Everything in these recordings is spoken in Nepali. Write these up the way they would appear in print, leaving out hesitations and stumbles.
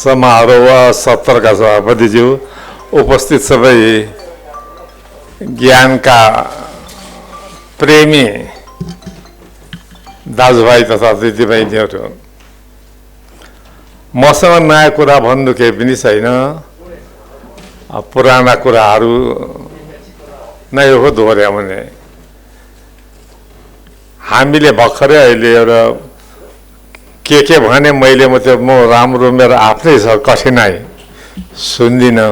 समारोह सत्रका सभापतिज्यू, उपस्थित सबै ज्ञानका प्रेमी दाजुभाइ तथा दिदीबहिनीहरू, मसँग नयाँ कुरा भन्नु केही पनि छैन। पुराना कुराहरू नै हो दोहोऱ्याउने। हामीले भर्खरै अहिले एउटा के भने मैले म राम्रो मेरो आफ्नै छ कठिनाइ सुन्दिनँ।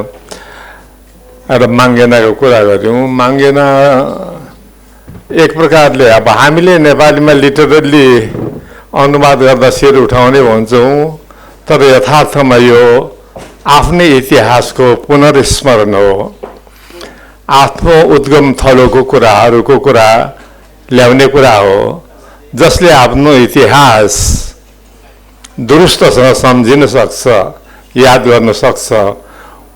एउटा माङ्गेनाको कुरा गऱ्यौँ। माङ्गेना एक प्रकारले अब हामीले नेपालीमा लिटरली अनुवाद गर्दा शिर उठाउने भन्छौँ, तर यथार्थमा यो आफ्नै इतिहासको पुनर्स्मरण हो। आफ्नो उद्गम थलोको कुराहरूको कुरा ल्याउने कुरा हो, जसले आफ्नो इतिहास दुरुस्तसँग सम्झिन सक्छ, याद गर्न सक्छ।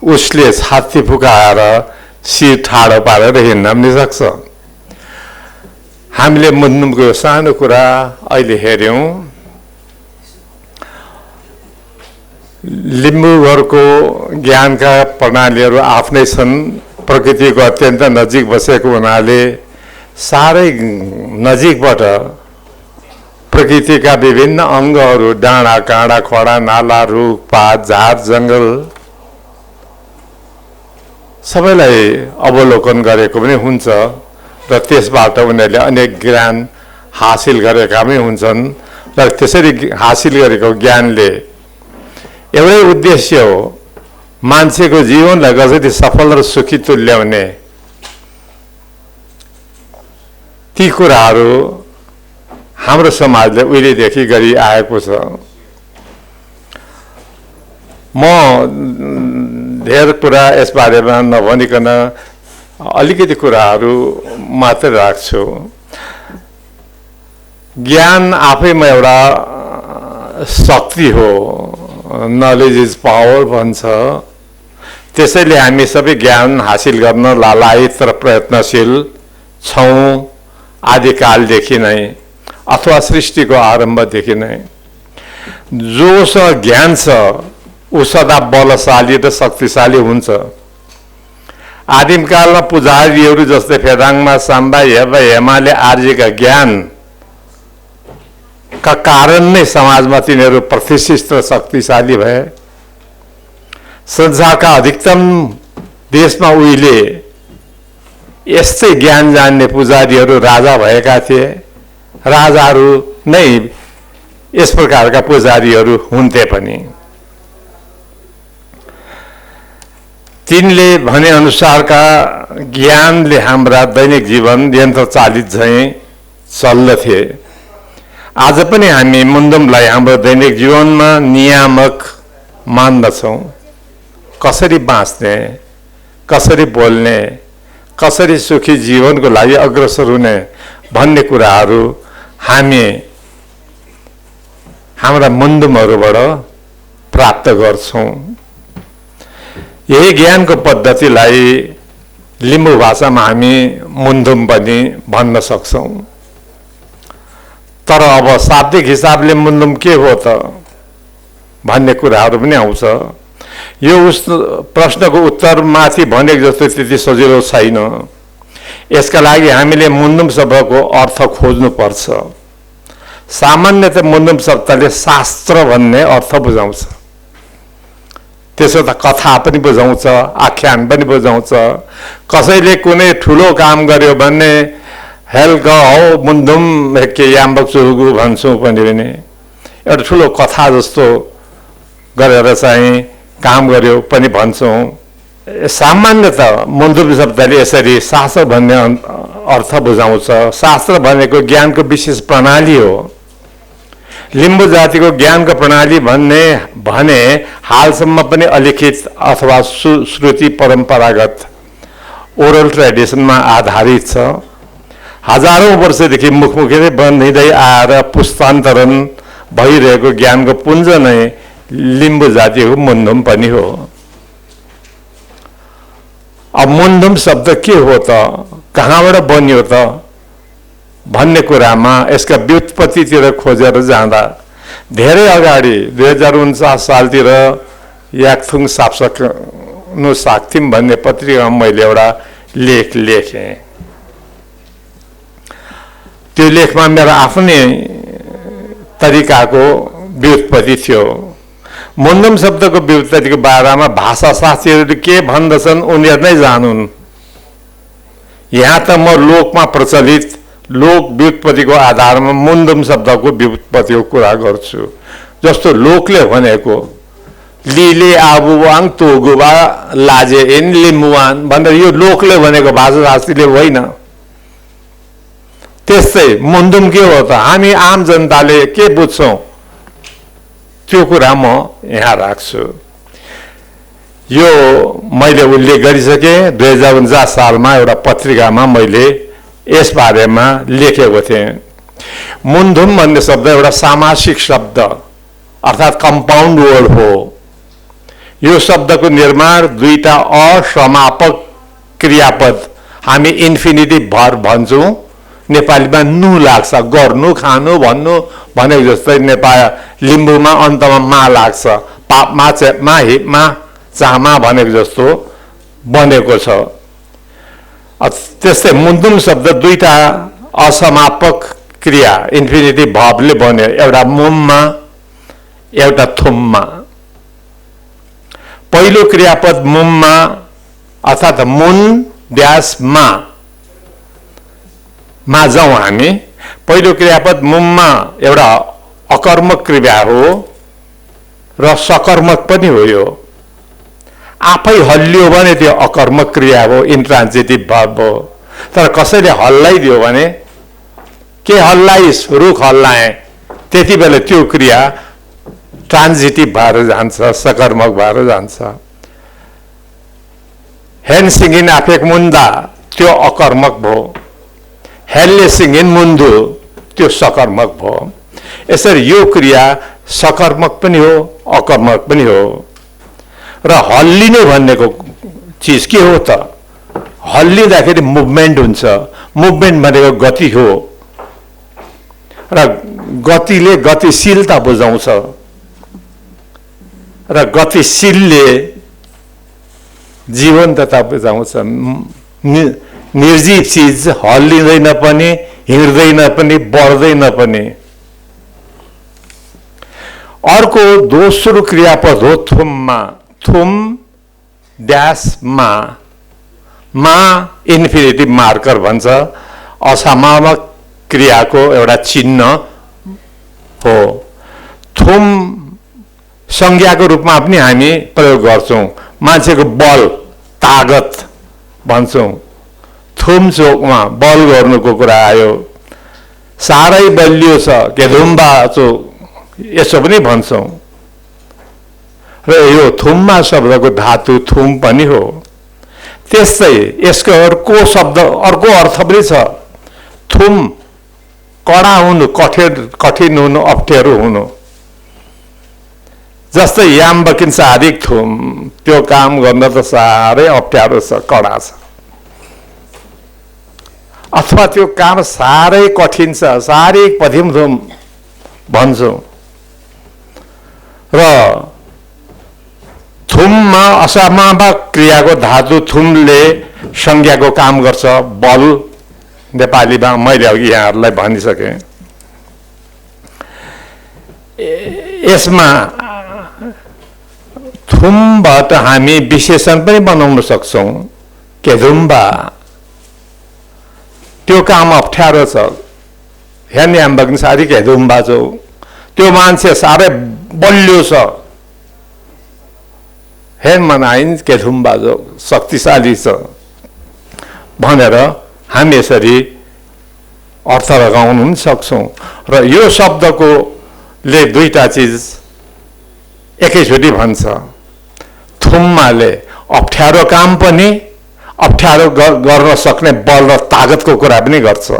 उसले छाती फुकाएर शिर ठाडो पारेर हिँड्न पनि सक्छ। हामीले मुन्दुमको सानो कुरा अहिले हेऱ्यौँ। लिम्बूहरूको ज्ञानका प्रणालीहरू आफ्नै छन्। प्रकृतिको अत्यन्त नजिक बसेको हुनाले साह्रै नजिकबाट प्रकृतिका विभिन्न अङ्गहरू, डाँडा काँडा खडा नाला रुखपात झार जङ्गल सबैलाई अवलोकन गरेको पनि हुन्छ र त्यसबाट उनीहरूले अनेक ज्ञान हासिल गरेका पनि हुन्छन्। र त्यसरी हासिल गरेको ज्ञानले एउटै उद्देश्य हो, मान्छेको जीवनलाई कसरी सफल र सुखी तुल्याउने। ती कुराहरू हाम्रो समाजले उहिलेदेखि गरी आएको छ। म धेर कुरा यसबारेमा नभनिकन अलिकति कुराहरू मात्र राख्छु। ज्ञान आफैमा एउटा शक्ति हो, नलेज इज पावर भन्छ। त्यसैले हामी सबै ज्ञान हासिल गर्न लालायित र प्रयत्नशील छौँ आदिकालदेखि नै, अथवा सृष्टिको आरम्भदेखि नै। जोसँग ज्ञान छ ऊ सदा बलशाली र शक्तिशाली हुन्छ। आदिमकालमा पुजारीहरू जस्तै फेदाङमा साम्बा हेबा हेमाले आर्जेका ज्ञान का कारण नै समाजमा तिनीहरू प्रतिष्ठित र शक्तिशाली भए। संसारका अधिकतम देशमा उहिले यस्तै ज्ञान जान्ने पुजारीहरू राजा भएका थिए। राजाहरू नै यस प्रकारका पुजारीहरू हुन्थे पनि। तिनले भने अनुसारका ज्ञानले हाम्रा दैनिक जीवन यन्त्र चालित झैँ चल्दथे। आज पनि हामी मुन्दुमलाई हाम्रो दैनिक जीवनमा नियामक मान्दछौँ। कसरी बाँच्ने, कसरी बोल्ने, कसरी सुखी जीवनको लागि अग्रसर हुने भन्ने कुराहरू हामी हाम्रा मुन्दुमहरूबाट प्राप्त गर्छौँ। यही ज्ञानको पद्धतिलाई लिम्बू भाषामा हामी मुन्दुम पनि भन्न सक्छौँ। तर अब शाब्दिक हिसाबले मुन्दुम के हो त भन्ने कुराहरू पनि आउँछ। यो उस प्रश्नको उत्तर माथि भनेको जस्तो त्यति सजिलो छैन। यसका लागि हामीले मुन्दुम शब्दको अर्थ खोज्नुपर्छ। सामान्यतः मुन्दुम शब्दले शास्त्र भन्ने अर्थ बुझाउँछ। त्यसो त कथा पनि बुझाउँछ, आख्यान पनि बुझाउँछ। कसैले कुनै ठुलो काम गर्यो भने हेल्क हो मुन्दुम के याम्बक चुगु भन्छौँ पनि एउटा ठुलो कथा जस्तो गरेर चाहिँ काम गर्यो पनि भन्छौँ। सामान्यतः मुन्दुम शब्दले यसरी शास्त्र भन्ने अर्थ बुझाउँछ। शास्त्र भनेको ज्ञानको विशेष प्रणाली हो। लिम्बू जातिको ज्ञानको प्रणाली भने हालसम्म पनि अलिखित अथवा श्रुति परम्परागत ओरल ट्रेडिसनमा आधारित छ। हजारौं वर्षदेखि मुखमुखी बनिँदै आएर पुस्तान्तरण भइरहेको ज्ञानको पुञ्ज नै लिम्बू जातिको मुन्दुम पनि हो। अब मुन्दुम शब्द के हो त, कहाँबाट बन्यो त भन्ने कुरामा यसका व्युत्पत्तितिर खोजेर जाँदा धेरै अगाडि 2049 सालतिर याकथुङ साप्सक्नु साक्थिम भन्ने पत्रिकामा मैले एउटा लेख लेखेँ। त्यो लेखमा मेरो आफ्नै तरिकाको व्युत्पत्ति थियो। मुन्डम शब्दको व्युत्पत्तिको बारेमा भाषाशास्त्रीहरूले के भन्दछन् उनीहरू नै जानुन्। यहाँ त म लोकमा प्रचलित लोक व्युत्पत्तिको आधारमा मुन्डम शब्दको व्युत्पत्तिको कुरा गर्छु। जस्तो लोकले भनेको लिले आबुवाङ तोगुवा लाजे इन लिम्बुवान भनेर यो लोकले भनेको भाषाशास्त्रीले होइन। त्यस्तै मुन्डुम के हो त हामी आम जनताले के बुझ्छौँ त्यो कुरा म यहाँ राख्छु। यो मैले उल्लेख गरिसकेँ। 2049 सालमा एउटा पत्रिकामा मैले यस बारेमा लेखेको थिएँ। मुन्धुम भन्ने शब्द एउटा सामासिक शब्द अर्थात् कम्पाउन्ड वर्ड हो। यो शब्दको निर्माण दुईटा असमापक क्रियापद हामी इन्फिनिटिभ भर्ब भन्छौँ। नेपालीमा नु लाग्छ, गर्नु खानु भन्नु भनेको जस्तै नेपाल लिम्बूमा अन्तमा मा लाग्छ, पापमा चेपमा हिपमा चामा भनेको जस्तो बनेको छ। त्यस्तै मुन्धुम शब्द दुईटा असमापक क्रिया इन्फिनिटिभ भर्बले बन्यो, एउटा मुममा एउटा थुममा। पहिलो क्रियापद मुममा अर्थात् मुन ड्यास मा जाउँ हामी। पहिलो क्रियापद मुममा एउटा अकर्मक क्रिया हो र सकर्मक पनि हो। यो आफै हल्लियो भने त्यो अकर्मक क्रिया हो, इन्ट्रान्जिटिभ भर्ब हो। तर कसैले हल्लाइदियो भने के हल्लाइस रुख हल्लाए त्यति बेला त्यो क्रिया ट्रान्जिटिभ भएर जान्छ, सकर्मक भएर जान्छ। हेन सिङ्गिन आफेक मुन्दा त्यो अकर्मक भयो, हेलले सिङ्गिन मुन्धु त्यो सकर्मक भयो। यसरी यो क्रिया सकर्मक पनि हो अकर्मक पनि हो। र हल्लिने भन्नेको चिज के हो त? हल्लिँदाखेरि मुभमेन्ट हुन्छ। मुभमेन्ट भनेको गति हो र गतिले गतिशीलता बुझाउँछ र गतिशीलले जीवन्तता बुझाउँछ। निर्जीव चिज हल्लिँदैन पनि, हिँड्दैन पनि, बढ्दैन पनि। अर्को दोस्रो क्रियापद हो थुममा। थुम ड्यास मा इन्फिनिटिभ मार्कर भन्छ। असमापक क्रियाको एउटा चिन्ह हो। थुम संज्ञाको रूपमा पनि हामी प्रयोग गर्छौँ। मान्छेको बल तागत भन्छौँ। थुम चोकमा बल गर्नुको कुरा आयो। साह्रै बलियो छ केधुम्बा चोक यसो पनि भन्छौँ। र यो थुममा शब्दको धातु थुम पनि हो। त्यस्तै यसको अर्को शब्द अर्को अर्थ पनि छ। थुम कडा हुनु, कठिन हुनु, अप्ठ्यारो हुनु। जस्तै याम बकिन साधिक थुम त्यो काम गर्न त साह्रै अप्ठ्यारो छ, कडा छ। अथवा त्यो काम साह्रै कठिन छ, साह्रै पथिम थुम भन्छौँ। र थुममा असमापक क्रियाको धातु थुमले संज्ञाको काम गर्छ। बल नेपालीमा मैले अघि यहाँहरूलाई भनिसकेँ। यसमा थुमबाट हामी विशेषण पनि बनाउन सक्छौँ। केधुम्बा त्यो काम अप्ठ्यारो छ। हेर्ने हामी साह्रै केधुम्बा छौ त्यो मान्छे साह्रै बलियो छ। हेन मनाइन केधुम्बा जो शक्तिशाली छ भनेर हामी यसरी अर्थ लगाउन पनि सक्छौँ। र यो शब्दको ले दुईटा चिज एकैचोटि भन्छ। थुम्माले अप्ठ्यारो काम पनि, अप्ठ्यारो गर्न सक्ने बल र तागतको कुरा पनि गर्छ।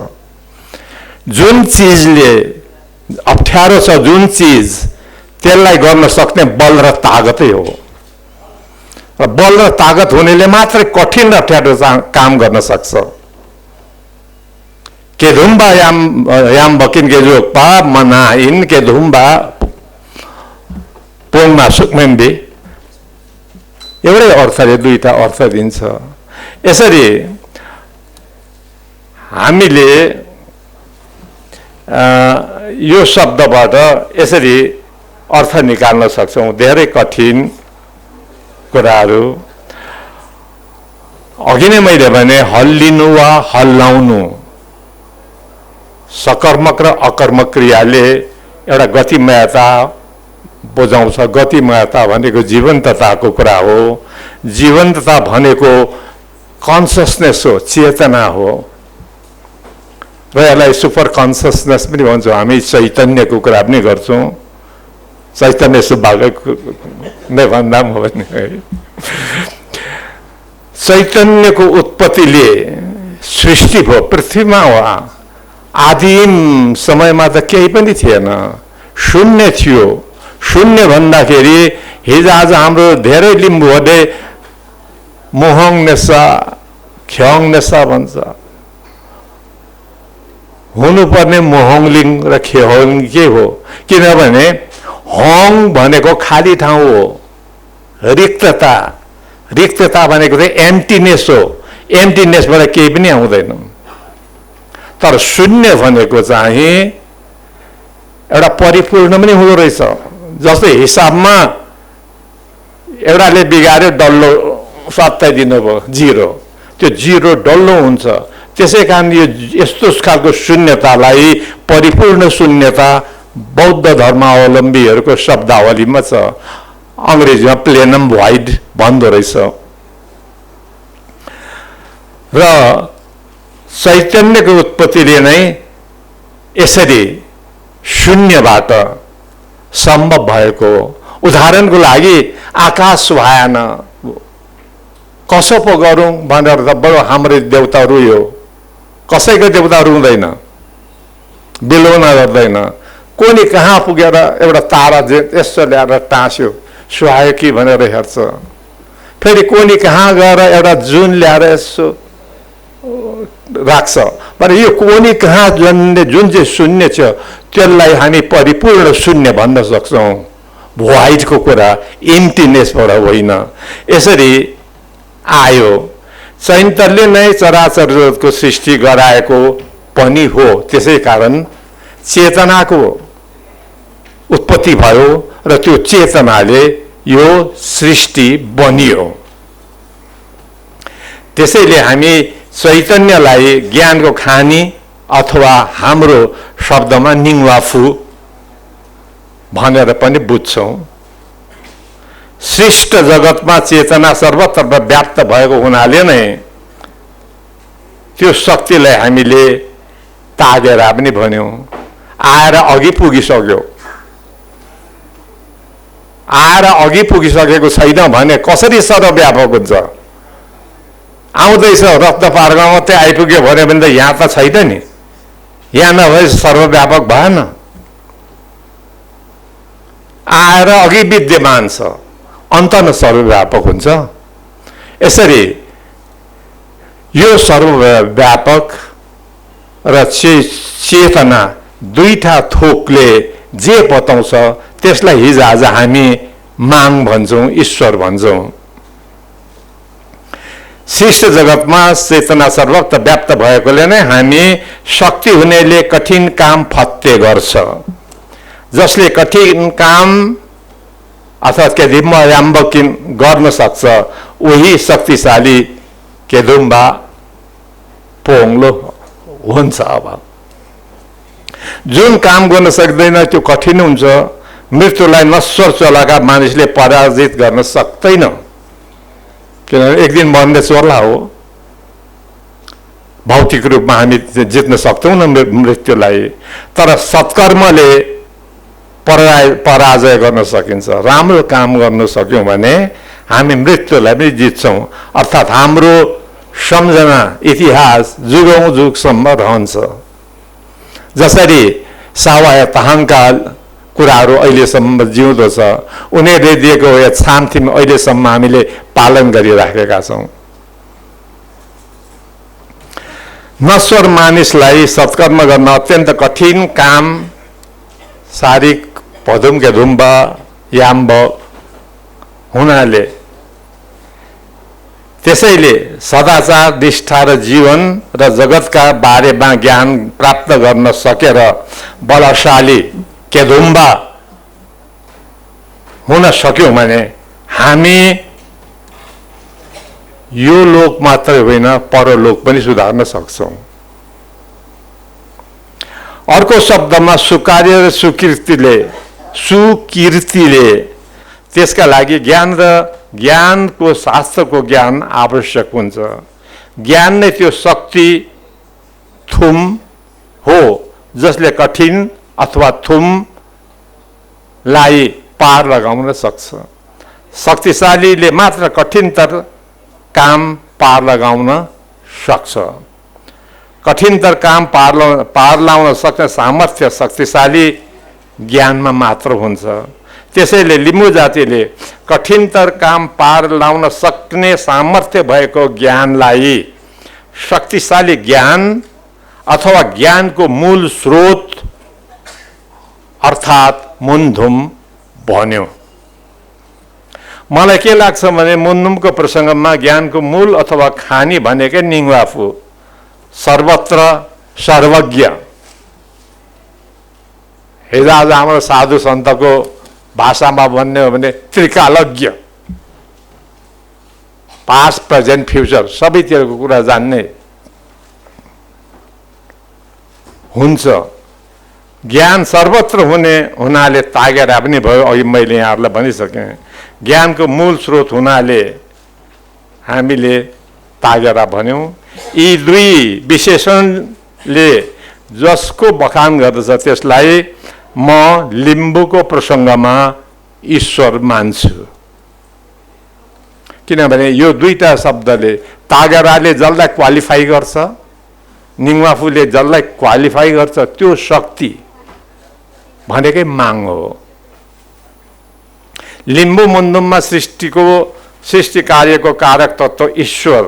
जुन चिजले अप्ठ्यारो छ, जुन चिज त्यसलाई गर्न सक्ने बल र तागतै हो। र बल र तागत हुनेले मात्रै कठिन र अप्ठ्यारो काम गर्न सक्छ। केधुम्बा याम बकिन गेजो पा मना इन केधुम्बा पोङमा सुक्मेम्बे एउटै अर्थले दुईटा अर्थ दिन्छ। यसरी हामीले यो शब्दबाट यसरी अर्थ निकाल्न सक्छौं। धेरै कठिन कुराहरू अघि नै मैले भने हल्लिनु वा हल्लाउनु, सकर्मक र अकर्मक क्रियाले एउटा गतिमयता बुझाउँछ। गतिमयता भनेको जीवन्तताको कुरा हो। जीवन्तता भनेको कन्सियसनेस हो, चेतना हो, र यसलाई सुपर कन्सियसनेस पनि भन्छौँ। हामी चैतन्यको कुरा पनि गर्छौँ। चैतन्य सुभागको नै भन्दा पनि हो भने चैतन्यको उत्पत्तिले सृष्टि भयो पृथ्वीमा। वा आदिम समयमा त केही पनि थिएन, शून्य थियो। शून्य भन्दाखेरि हिजोआज हाम्रो धेरै लिम्बुहरूले मोहङ नेसा ख्याङ नेसा भन्छ। हुनुपर्ने मोहङलिङ र खेहोङ के हो? किनभने होङ भनेको खाली ठाउँ हो, रिक्तता। रिक्तता भनेको चाहिँ एम्प्टीनेस हो। एम्प्टीनेसबाट केही पनि आउँदैन। तर शून्य भनेको चाहिँ एउटा परिपूर्ण पनि हुँदो रहेछ। जस्तै हिसाबमा एउटाले बिगार्यो, डल्लो सत्ताइदिनु भयो, जिरो। त्यो जिरो डल्लो हुन्छ। त्यसै कारण यो यस्तो खालको शून्यतालाई परिपूर्ण शून्यता बौद्ध धर्मावलम्बीहरूको शब्दावलीमा छ। अङ्ग्रेजीमा प्लेनम भोइड भन्दो रहेछ। र चैतन्यको उत्पत्तिले नै यसरी शून्यबाट सम्भव भएको। उदाहरणको लागि आकाश भएन, कसो पो गरौँ भनेर त बडो हाम्रो देउता रुयो। कसैको देउता रुँदैन, बिलोना गर्दैन। कोनी कहाँ पुगेर एउटा तारा यसो ल्याएर टाँस्यो, सुहायो कि भनेर हेर्छ। फेरि कोनी कहाँ गएर एउटा जुन ल्याएर यसो राख्छ। तर यो कोनी कहाँ जुन चाहिँ शून्य छ त्यसलाई हामी परिपूर्ण शून्य भन्न सक्छौँ। भोइडको कुरा एम्प्टीनेसबाट होइन। यसरी आयो। चैतन्यले नै चराचरको सृष्टि गराएको पनि हो। त्यसै कारण चेतनाको उत्पत्ति भयो र त्यो चेतनाले यो सृष्टि बनियो। त्यसैले हामी चैतन्यलाई ज्ञानको खानी अथवा हाम्रो शब्दमा निङवाफु भनेर पनि बुझ्छौँ। सृष्ट जगतमा चेतना सर्वत्र व्याप्त भएको हुनाले नै त्यो शक्तिलाई हामीले तागेर पनि भन्यौँ। आएर अघि पुगिसक्यो। आएर अघि पुगिसकेको छैन भने कसरी सर्वव्यापक हुन्छ? आउँदैछ रत्नपार्कमा मात्रै आइपुग्यो भने त यहाँ त छैन नि। यहाँ नभए सर्वव्यापक भएन। आएर अघि विद्यमान छ, अन्त न सर्वव्यापक हुन्छ। यसरी यो सर्वव्यापक र चेतना दुईटा थोकले जे बताउँछ त्यसलाई हिजोआज हामी माङ भन्छौँ, ईश्वर भन्छौँ। सृष्ट जगतमा चेतना सर्वत्र व्याप्त भएकोले नै हामी शक्ति हुनेले कठिन काम फत्ते गर्छ। जसले कठिन काम अथवा केदिम्बकिन गर्न सक्छ उही शक्तिशाली केदुम्बा पोङ्लो हुन्छ। अब जुन काम गर्न सक्दैन त्यो कठिन हुन्छ। मृत्युलाई नश्वर चलाका मानिसले पराजित गर्न सक्दैन, किनभने एक दिन मर्ने चोला हो। भौतिक रूपमा हामी जित्न सक्छौँ न मृत्युलाई, तर सत्कर्मले पराजय गर्न सकिन्छ। राम्रो काम गर्न सक्यौँ भने हामी मृत्युलाई पनि जित्छौँ। अर्थात् हाम्रो सम्झना इतिहास जुगौँ जुगसम्म रहन्छ। जसरी सावायत अहङ्कार कुराहरू अहिलेसम्म जिउँदो छ, उनीहरूले दिएको यो शान्ति अहिलेसम्म हामीले पालन गरिराखेका छौँ। नश्वर मानिसलाई सत्कर्म गर्न अत्यन्त कठिन काम शारीरिक भदुम के धुम्ब याम्ब हुनाले त्यसैले सदाचार, निष्ठा र जीवन र जगतका बारेमा ज्ञान प्राप्त गर्न सकेर बलशाली केदुम्बा हुन सक्यौं भने हामी यो लोक मात्रै होइन परलोक पनि सुधार्न सक्छौं। अर्को शब्दमा सुकार्य र सुकीर्तिले त्यसका लागि ज्ञान र ज्ञानको शास्त्रको ज्ञान आवश्यक हुन्छ। ज्ञान नै त्यो शक्ति थुम हो जसले कठिन अथवा थुमलाई पार लगाउन सक्छ। शक्तिशालीले मात्र कठिनतर काम पार लगाउन सक्छ। कठिनतर काम पार लाउन सक्ने सामर्थ्य शक्तिशाली ज्ञानमा मात्र हुन्छ। त्यसैले लिम्बू जातिले कठिनतर काम पार लाउन सक्ने सामर्थ्य भएको ज्ञानलाई शक्तिशाली ज्ञान अथवा ज्ञानको मूल स्रोत अर्थात् मुन्धुम भन्यो। मलाई के लाग्छ भने मुन्धुमको प्रसङ्गमा ज्ञानको मूल अथवा खानी भनेकै निङ्वाफु, सर्वत्र सर्वज्ञ। हिजो आज हाम्रो साधु सन्तको भाषामा भन्ने हो भने त्रिकालज्ञ, पास्ट प्रेजेन्ट फ्युचर सबैतिरको कुरा जान्ने हुन्छ। ज्ञान सर्वत्र हुनाले तागेरा पनि भयो। अघि मैले यहाँहरूलाई भनिसकेँ ज्ञानको मूल स्रोत हुनाले हामीले तागेरा भन्यौँ। यी दुई विशेषणले जसको बखान गर्दछ त्यसलाई म लिम्बूको प्रसङ्गमा ईश्वर मान्छु। किनभने यो दुईटा शब्दले तागेराले जसलाई क्वालिफाई गर्छ, निङ्वाफुले जसलाई क्वालिफाई गर्छ त्यो शक्ति भनेकै माग हो। लिम्बू मुन्धुममा सृष्टि कार्यको कारक तत्त्व ईश्वर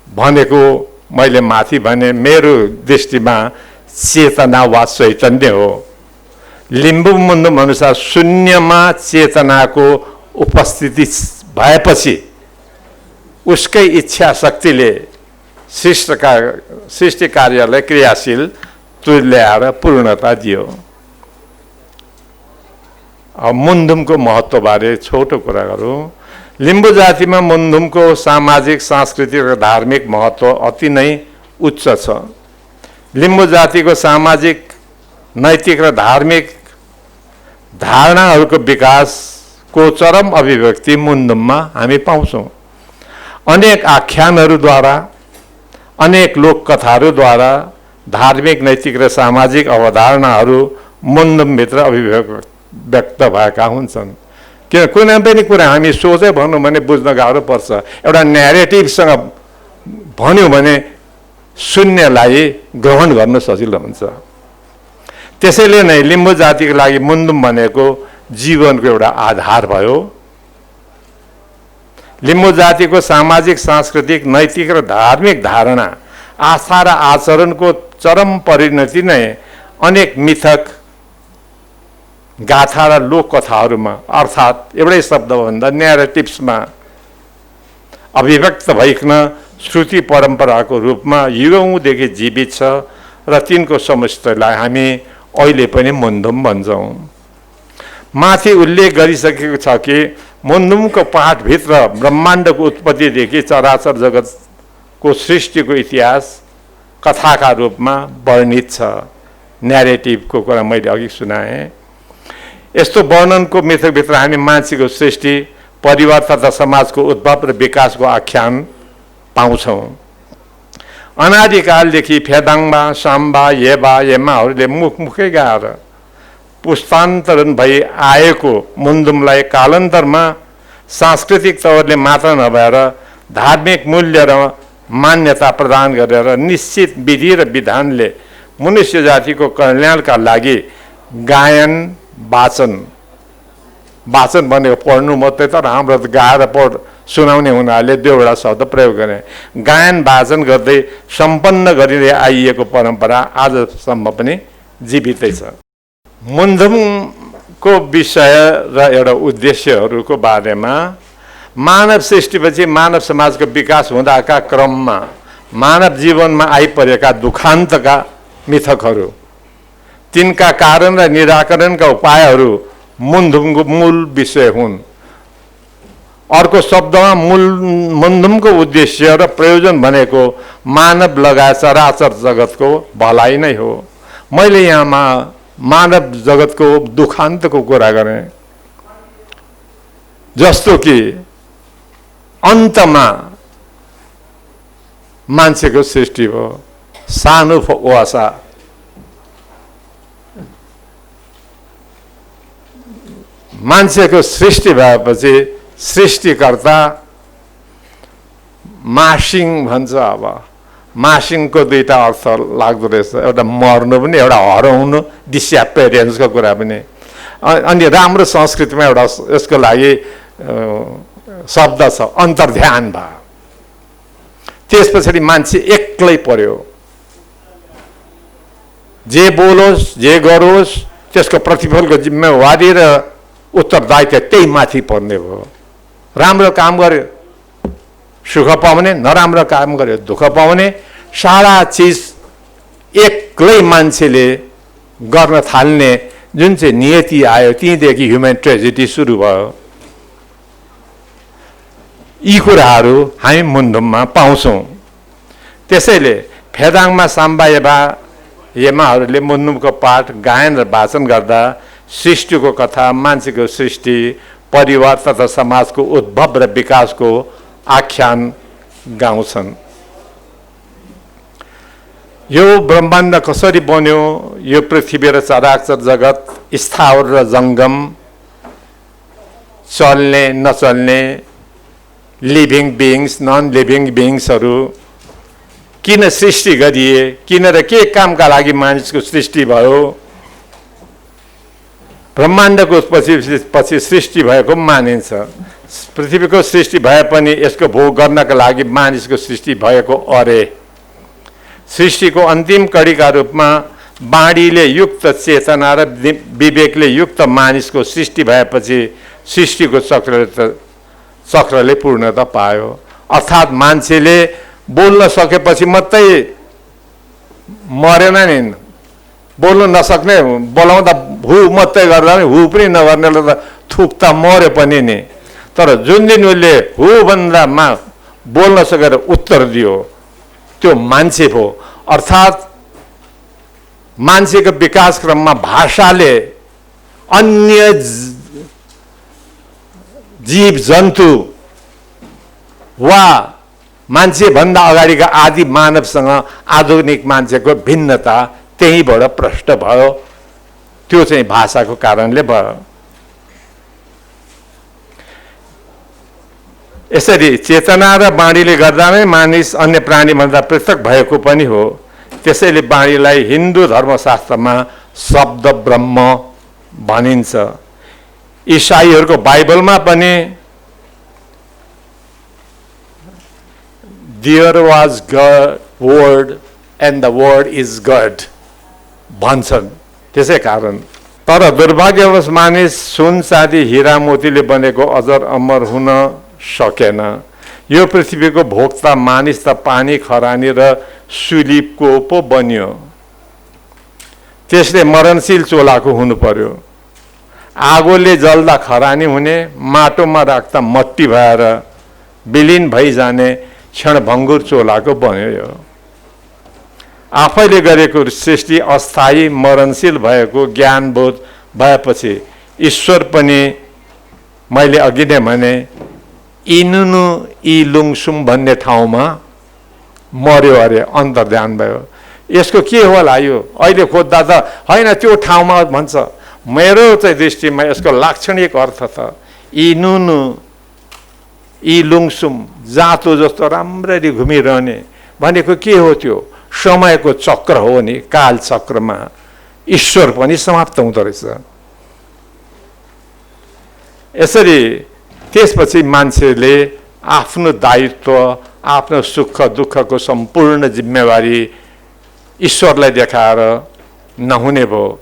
भनेको मैले माथि भने मेरो दृष्टिमा चेतना वा चैतन्य हो। लिम्बू मुन्धुम अनुसार शून्यमा चेतनाको उपस्थिति भएपछि उसकै इच्छा शक्तिले सृष्टि कार्यलाई क्रियाशील तुल्याएर पूर्णता दियो। अब मुन्धुमको महत्त्वबारे छोटो कुरा गरौँ। लिम्बू जातिमा मुन्धुमको सामाजिक, सांस्कृतिक र धार्मिक महत्त्व अति नै उच्च छ। लिम्बू जातिको सामाजिक, नैतिक र धार्मिक धारणाहरूको विकासको चरम अभिव्यक्ति मुन्धुममा हामी पाउँछौँ। अनेक आख्यानहरूद्वारा, अनेक लोककथाहरूद्वारा धार्मिक, नैतिक र सामाजिक अवधारणाहरू मुन्धुमभित्र अभिव्यक्त भएका हुन्छन्। किन कुनै पनि कुरा हामी सोचै भनौँ भने बुझ्न गाह्रो पर्छ। एउटा न्यारेटिभसँग भन्यौँ भने शून्यलाई ग्रहण गर्न सजिलो हुन्छ। त्यसैले नै लिम्बू जातिको लागि मुन्धुम भनेको जीवनको एउटा आधार भयो। लिम्बू जातिको सामाजिक, सांस्कृतिक, नैतिक र धार्मिक धारणा, आस्था र आचरणको चरम परिणति नै अनेक मिथक, गाथा र लोककथाहरूमा अर्थात् एउटै शब्दभन्दा न्यारेटिभ्समा अभिव्यक्त भइकन श्रुति परम्पराको रूपमा युगौँदेखि जीवित छ र तिनको समष्टिलाई हामी अहिले पनि मुन्धुम भन्छौँ। माथि उल्लेख गरिसकेको छ कि मुन्धुमको पाठभित्र ब्रह्माण्डको उत्पत्तिदेखि चराचर जगतको सृष्टिको इतिहास कथाका रूपमा वर्णित छ। न्यारेटिभको कुरा मैले अघि सुनाएँ। यस्तो वर्णनको मिथकभित्र हामी मान्छेको सृष्टि, परिवार तथा समाजको उद्भव र विकासको आख्यान पाउँछौँ। अनादिकालदेखि फेदाङ्बा, साम्बा, येबा, येमाहरूले मुखमुखै गाएर पुस्तान्तरण भई आएको मुन्धुमलाई कालान्तरमा सांस्कृतिक तवरले मात्र नभएर धार्मिक मूल्य र मान्यता प्रदान गरेर निश्चित विधि र विधानले मनुष्य जातिको कल्याणका लागि गायन, वाचन भनेको पढ्नु मात्रै, तर हाम्रो गाएर सुनाउने हुनाले दुईवटा शब्द प्रयोग गरे। गायन वाचन गर्दै सम्पन्न गरिँदै आइएको परम्परा आजसम्म पनि जीवितै छ। मुन्धुमको विषय र एउटा उद्देश्यहरूको बारेमा मानव सृष्टिपछि मानव समाजको विकास हुँदाका क्रममा मानव जीवनमा आइपरेका दुखान्तका मिथकहरू, तिनका कारण र निराकरणका उपायहरू मुन्धुमको विषय हुन्। अर्को शब्दमा मुन्धुमको उद्देश्य र प्रयोजन भनेको मानव लगायत चराचर जगतको भलाइ नै हो। मैले यहाँ मानव जगतको दुखान्तको कुरा गरेँ, जस्तो कि अन्तमा मान्छेको सृष्टि भयो, सानो वसा, मान्छेको सृष्टि भएपछि सृष्टिकर्ता मासिङ भन्छ। अब मासिङको दुईटा अर्थ लाग्दो रहेछ, एउटा मर्नु पनि, एउटा हराउनु, डिसएपियरेन्सको कुरा पनि। अनि राम्रो संस्कृतिमा एउटा यसको लागि शब्द छ, अन्तर्ध्यान भयो। त्यस पछाडि मान्छे एक्लै पर्यो, जे बोलोस् जे गरोस् त्यसको प्रतिफलको जिम्मेवारी र उत्तरदायित्व त्यही माथि पर्ने भयो। राम्रो काम गर्यो सुख पाउने, नराम्रो काम गर्यो दुःख पाउने। सारा चिज एक्लै मान्छेले गर्न थाल्ने जुन चाहिँ नियति आयो, त्यहीँदेखि ह्युमन ट्रेजेडी सुरु भयो। यी कुराहरू हामी मुन्धुममा पाउँछौँ। त्यसैले फेदाङमा साम्बा येमाहरूले मुन्धुमको पाठ गायन र वाचन गर्दा सृष्टिको कथा, मान्छेको सृष्टि, परिवार तथा समाजको उद्भव र विकासको आख्यान गाउँछन्। यो ब्रह्माण्ड कसरी बन्यो, यो पृथ्वी र चराचर जगत, स्थावर र जङ्गम, चल्ने नचल्ने, लिभिङ बिइङ्स, नन लिभिङ बिइङ्सहरू किन सृष्टि गरिए, किन र के कामका लागि मानिसको सृष्टि भयो, ब्रह्माण्डको पछि सृष्टि भएको मानिन्छ। पृथ्वीको सृष्टि भए पनि यसको भोग गर्नका लागि मानिसको सृष्टि भएको अरे। सृष्टिको अन्तिम कडीका रूपमा बाणीले युक्त चेतना र विवेकले युक्त मानिसको सृष्टि भएपछि सृष्टिको चक्रले पूर्णता पायो। अर्थात् मान्छेले बोल्न सकेपछि मात्रै मरेन नि, बोल्न नसक्ने बोलाउँदा हु मात्रै गर्दा पनि हु पनि नगर्नेले त थुक्ता मर्यो पनि नि। तर जुन दिन उसले हु भन्दामा बोल्न सकेर उत्तर दियो त्यो मान्छे भयो। अर्थात् मान्छेको विकास क्रममा भाषाले अन्य जीव जन्तु वा मान्छेभन्दा अगाडिका आदि मानवसँग आधुनिक मान्छेको भिन्नता त्यहीँबाट प्रष्ट भयो। त्यो चाहिँ भाषाको कारणले भयो। यसरी चेतना र बाणीले गर्दा नै मानिस अन्य प्राणीभन्दा पृथक भएको पनि हो। त्यसैले बाणीलाई हिन्दू धर्मशास्त्रमा शब्द ब्रह्म भनिन्छ। इसाईहरूको बाइबलमा पनि There was God, word, and the word is God भन्छन्। त्यसै कारण तर दुर्भाग्यवश मानिस सुन चाँदी हिरा मोतीले बनेको अजर अमर हुन सकेन। यो पृथ्वीको भोक्ता मानिस त पानी, खरानी र सुलीपको पो बन्यो। त्यसले मरणशील चोलाको हुनु पर्यो। आगोले जल्दा खरानी हुने, माटोमा राख्दा मट्टी भएर विलीन भइजाने क्षणभङ्गुर चोलाको बन्यो। आफैले गरेको सृष्टि अस्थायी मरणशील भएको ज्ञानबोध भएपछि ईश्वर पनि मैले अघि नै भने इनुनु इलुङसुम भन्ने ठाउँमा मर्यो अरे, अन्तर्ध्यान भयो। यसको के होला यो अहिले खोज्दा त होइन त्यो ठाउँमा भन्छ। मेरो चाहिँ दृष्टिमा यसको लाक्षणिक अर्थ त इनुनु इलुङसुम, जातो जस्तो राम्ररी घुमिरहने भनेको के हो? त्यो समयको चक्र हो नि। काल चक्रमा ईश्वर पनि समाप्त हुँदो रहेछ। यसरी त्यसपछि मान्छेले आफ्नो दायित्व, आफ्नो सुख दुःखको सम्पूर्ण जिम्मेवारी ईश्वरलाई देखाएर नहुने भयो।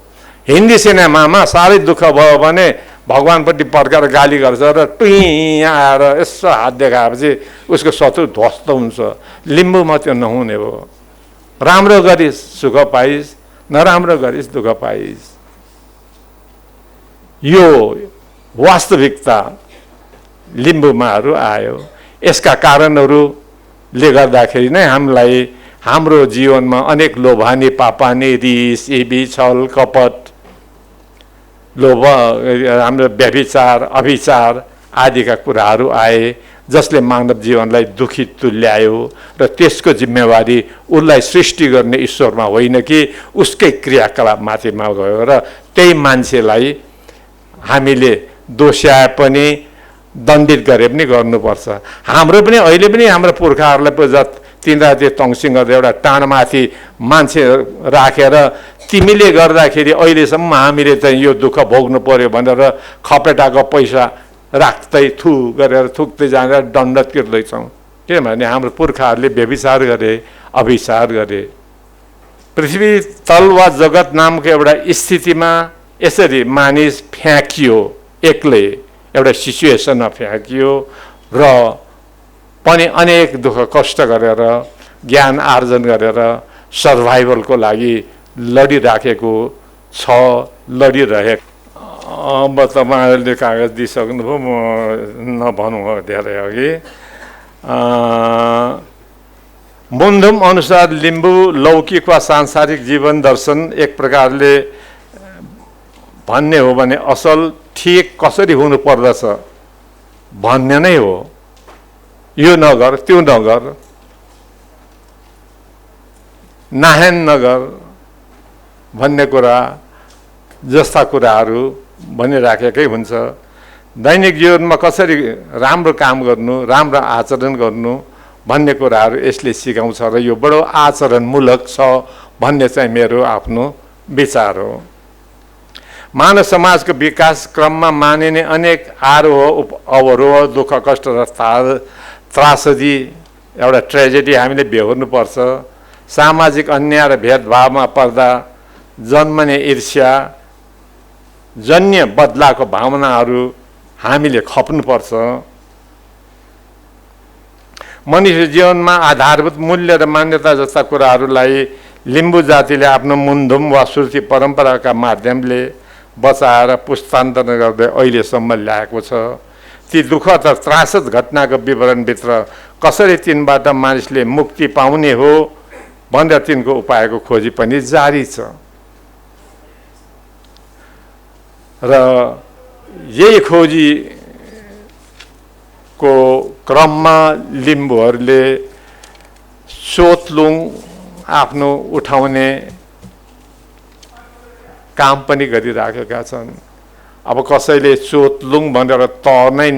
हिन्दी सिनेमामा साह्रै दुःख भयो भने भगवानपट्टि पड्काएर गाली गर्छ र टुई आएर यसो हात देखाएपछि उसको शत्रु ध्वस्त हुन्छ। लिम्बूमा त्यो नहुने हो। राम्रो गरिस् सुख पाइस्, नराम्रो गरिस् दुःख पाइस्। यो वास्तविकता लिम्बूमाहरू आयो। यसका कारणहरूले गर्दाखेरि नै हामीलाई हाम्रो जीवनमा अनेक लोभानी पापानी रिस इबी छल कपट लोभ हाम्रो व्यभिचार अभिचार आदिका कुराहरू आए जसले मानव जीवनलाई दुखी तुल्यायो र त्यसको जिम्मेवारी उसलाई सृष्टि गर्ने ईश्वरमा होइन कि उसकै क्रियाकलापमाथिमा गयो र त्यही मान्छेलाई हामीले दोष्याए पनि दण्डित गरे पनि गर्नुपर्छ। हाम्रो पनि अहिले पनि हाम्रो पुर्खाहरूलाई पो तिनीहरू त्यो तङसिङ गर्दा एउटा टाढमाथि मान्छे राखेर तिमीले गर्दाखेरि अहिलेसम्म हामीले चाहिँ यो दुःख भोग्नु पर्यो भनेर खपेटाको पैसा राख्दै थु गरेर थुक्दै जाँदा दण्डत गर्दैछौँ। किनभने हाम्रो पुर्खाहरूले व्यभिचार गरे अभिचार गरे। पृथ्वी तल वा जगत नामको एउटा स्थितिमा यसरी मानिस फ्याँकियो, एक्लै एउटा सिचुएसनमा फ्याँकियो र पनि अनेक दुःख कष्ट गरेर ज्ञान आर्जन गरेर सर्भाइभलको लागि लडिराखेको छ, लडिरहेको। अब तपाईँहरूले कागज दिइसक्नुभयो, म नभनौँ धेरै अघि। मुन्धुम अनुसार लिम्बू लौकिक वा सांसारिक जीवन दर्शन एक प्रकारले भन्ने हो भने असल ठिक कसरी हुनु पर्दछ भन्ने नै हो। यो नगर त्यो नगर, नाहेन नगर भन्ने कुरा जस्ता कुराहरू भनिराखेकै हुन्छ। दैनिक जीवनमा कसरी राम्रो काम गर्नु, राम्रो आचरण गर्नु भन्ने कुराहरू यसले सिकाउँछ र यो बडो आचरणमूलक छ भन्ने चाहिँ मेरो आफ्नो विचार हो। मानव समाजको विकास क्रममा मानिने अनेक आरोह अवरोह दुःख कष्ट र त्रासदी एउटा ट्रेजेडी हामीले बेहोर्नुपर्छ। सामाजिक अन्याय र भेदभावमा पर्दा जन्मने ईर्ष्या जन्य बदलाको भावनाहरू हामीले खप्नुपर्छ। मनुष्य जीवनमा आधारभूत मूल्य र मान्यता जस्ता कुराहरूलाई लिम्बू जातिले आफ्नो मुन्धुम वा श्रुति परम्पराका माध्यमले बचाएर पुस्तान्तरण गर्दै अहिलेसम्म ल्याएको छ। ती दुःख र त्रासद घटनाको विवरणभित्र कसरी तिनबाट मानिसले मुक्ति पाउने हो भनेर तिनको उपायको खोजी पनि जारी छ र यही खोजीको क्रममा लिम्बूहरूले सोतलुङ आफ्नो उठाउने काम पनि गरिराखेका छन्। अब कसैले चोतलुङ भनेर त नै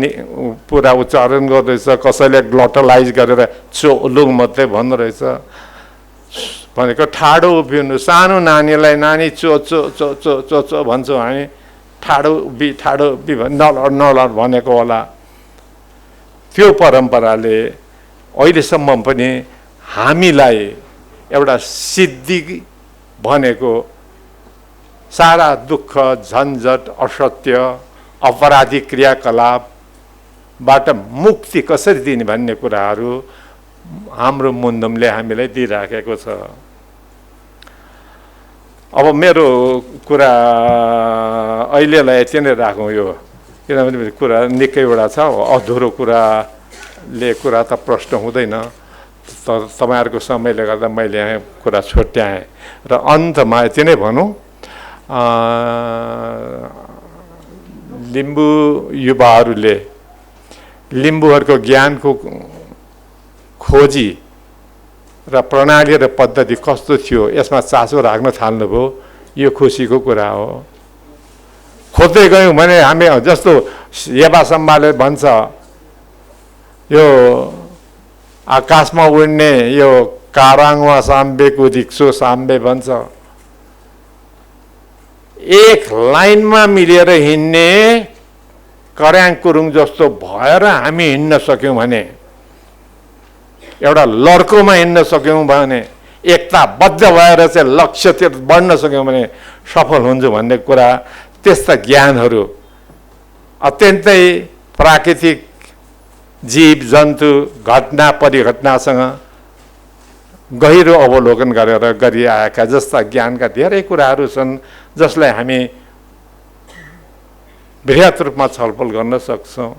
पुरा उच्चारण गर्दैछ, कसैले ग्लोटलाइज गरेर चोलुङ मात्रै भन्दैछ। भनेको ठाडो उभिनु, सानो नानीलाई नानी चो चो चो चो चो चो भन्छौँ हामी, ठाडो उभि नलड नलड भनेको होला। त्यो परम्पराले अहिलेसम्म पनि हामीलाई एउटा सिद्धि भनेको सारा दुःख झन्झट असत्य अपराधिक क्रियाकलापबाट मुक्ति कसरी दिने भन्ने कुराहरू हाम्रो मुन्धुमले हामीलाई दिइराखेको छ। अब मेरो कुरा अहिलेलाई यति नै राखौँ यो, किनभने कुरा निकैवटा छ, अधुरो कुरा त प्रश्न हुँदैन। तपाईँहरूको समयले गर्दा मैले यहाँ कुरा छुट्याएँ र अन्तमा यति नै भनौँ, लिम्बू युवाहरूले लिम्बूहरूको ज्ञानको खोजी र प्रणाली र पद्धति कस्तो थियो यसमा चासो राख्न थाल्नुभयो, यो खुसीको कुरा हो। खोज्दै गयौँ भने हामी जस्तो येबा सम्भाले भन्छ, यो आकाशमा उड्ने यो काराङवा साम्बेको रिक्सो साम्बे भन्छ। एक लाइनमा मिलेर हिँड्ने कर्याङ कुरुङ जस्तो भएर हामी हिँड्न सक्यौँ भने, एउटा लड्कोमा हिँड्न सक्यौँ भने, एकताबद्ध भएर चाहिँ लक्ष्यतिर बढ्न सक्यौँ भने सफल हुन्छु भन्ने कुरा, त्यस्ता ज्ञानहरू अत्यन्तै प्राकृतिक जीव जन्तु घटना परिघटनासँग गहिरो अवलोकन गरेर गरिआएका जस्ता ज्ञानका धेरै कुराहरू छन् जसलाई हामी बृहत रूपमा छलफल गर्न सक्छौँ।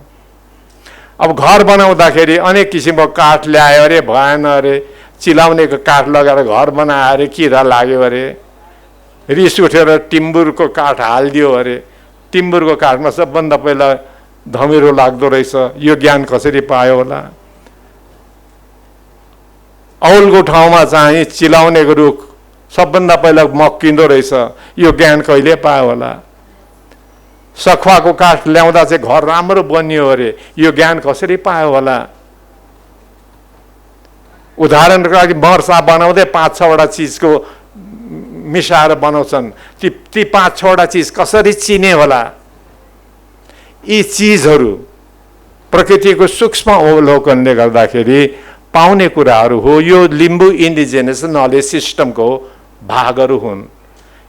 अब घर बनाउँदाखेरि अनेक किसिमको काठ ल्यायो अरे, भएन अरे, चिलाउनेको काठ लगाएर घर बनायो अरे, किरा लाग्यो अरे, रिस उठेर टिम्बुरको काठ हालिदियो अरे, टिम्बुरको काठमा सबभन्दा पहिला धमिरो लाग्दो रहेछ, यो ज्ञान कसरी पायो होला? औलको ठाउँमा चाहिँ चिलाउनेको रुख सबभन्दा पहिला मक्किँदो रहेछ, यो ज्ञान कहिले पायो होला? सखुवाको काठ ल्याउँदा चाहिँ घर राम्रो बनियो अरे, यो ज्ञान कसरी पायो होला? उदाहरणको लागि मर्चा बनाउँदै 5-6वटा चिजको मिसाएर बनाउँछन्, ती 5-6वटा चिज कसरी चिने होला? यी चिजहरू प्रकृतिको सूक्ष्म अवलोकनले गर्दाखेरि पाउने कुराहरू हो। यो लिम्बू इन्डिजिनस नलेज सिस्टमको भागहरू हुन्।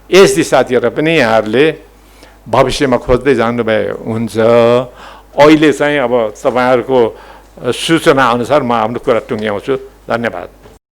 यस दिशातिर पनि यहाँहरूले भविष्यमा खोज्दै जानुभए हुन्छ। अहिले चाहिँ अब तपाईँहरूको सूचना अनुसार म आफ्नो कुरा टुङ्ग्याउँछु। धन्यवाद।